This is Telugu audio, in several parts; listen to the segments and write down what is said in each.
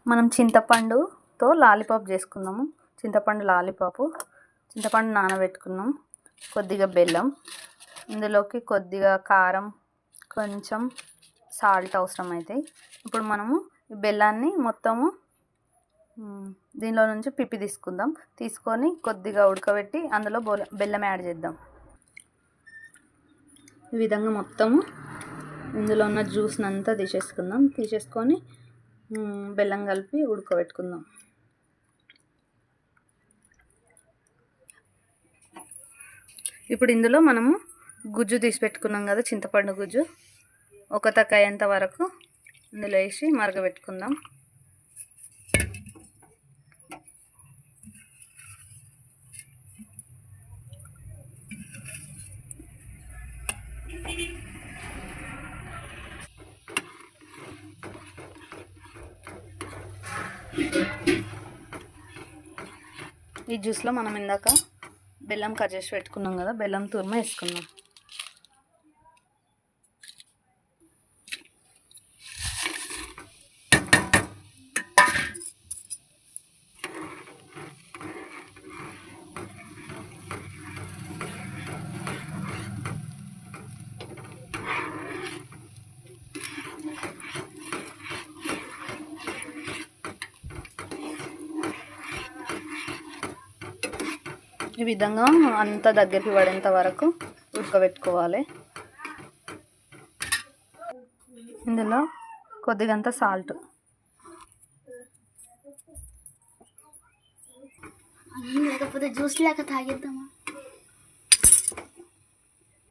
మనం చింతపండుతో లాలీపాప్ చేసుకుందాము. చింతపండు లాలీపాపు. చింతపండు నానబెట్టుకున్నాం. కొద్దిగా బెల్లం, ఇందులోకి కొద్దిగా కారం, కొంచెం సాల్ట్ అవసరం అవుతాయి. ఇప్పుడు మనము ఈ బెల్లాన్ని మొత్తము దీనిలో నుంచి పిప్పి తీసుకొని కొద్దిగా ఉడకబెట్టి అందులో బెల్లం యాడ్ చేద్దాం. ఈ విధంగా మొత్తము ఇందులో ఉన్న జ్యూస్ని అంతా తీసేసుకొని బెల్లం కలిపి ఉడకబెట్టుకుందాం. ఇప్పుడు ఇందులో మనము గుజ్జు తీసి పెట్టుకున్నాం కదా, చింతపండు గుజ్జు, ఒక తక్క అయ్యేంత వరకు ఇందులో వేసి మరగబెట్టుకుందాం. ఈ జ్యూస్లో మనం ఇందాక బెల్లం కట్ చేసి పెట్టుకున్నాం కదా, బెల్లం తురుము వేసుకుందాం. ఈ విధంగా అంతా దగ్గరికి పడేంత వరకు ఉడకబెట్టుకోవాలి. ఇందులో కొద్దిగంత సాల్ట్, లేకపోతే జ్యూస్ లాగా తాగేద్దామా.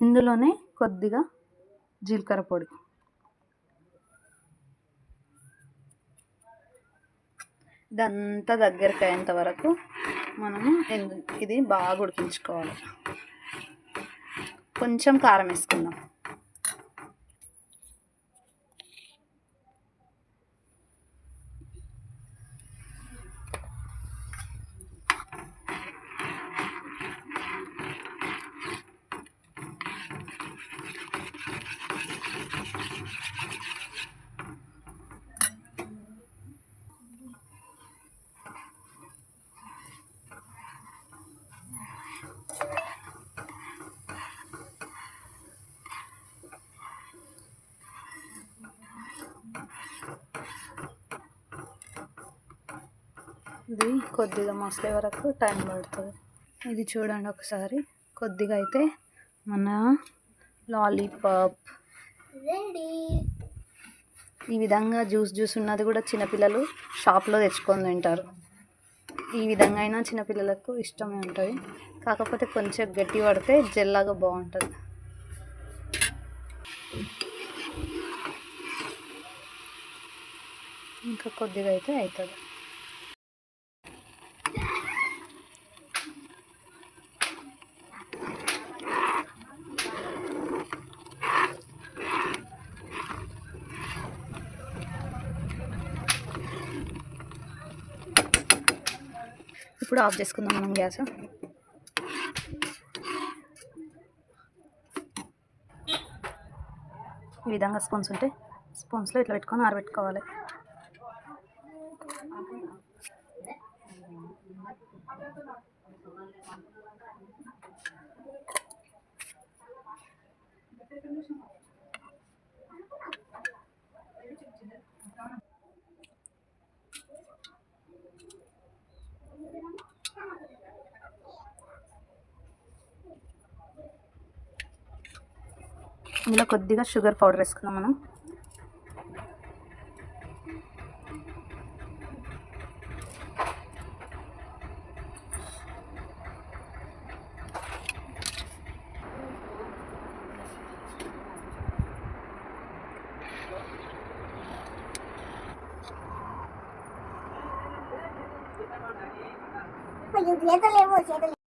ఇందులోనే కొద్దిగా జీలకర్ర పొడి, ఇదంతా దగ్గరికి అయ్యేంత వరకు మనము ఇది బాగా ఉడికించుకోవాలి. కొంచెం కారం వేసుకుందాం. ఇది కొద్దిగా మసలే వరకు టైం పడుతుంది. ఇది చూడండి ఒకసారి. కొద్దిగా అయితే మన లాలీపాప్ రెడీ. ఈ విధంగా జ్యూస్ ఉన్నది కూడా చిన్నపిల్లలు షాప్లో తెచ్చుకొని తింటారు. ఈ విధంగా అయినా చిన్నపిల్లలకు ఇష్టమే ఉంటుంది. కాకపోతే కొంచెం గట్టి పడితే జెల్లాగా బాగుంటుంది. ఇంకా కొద్దిగా అయితే అవుతుంది. ఇప్పుడు ఆఫ్ చేసుకుందాం మనం గ్యాస్. ఈ విధంగా స్పూన్స్ ఉంటే స్పూన్స్లో ఇట్లా పెట్టుకొని ఆరబెట్టుకోవాలి. ఇందులో కొద్దిగా షుగర్ పౌడర్ వేసుకుందాం మనం. చేతలేమో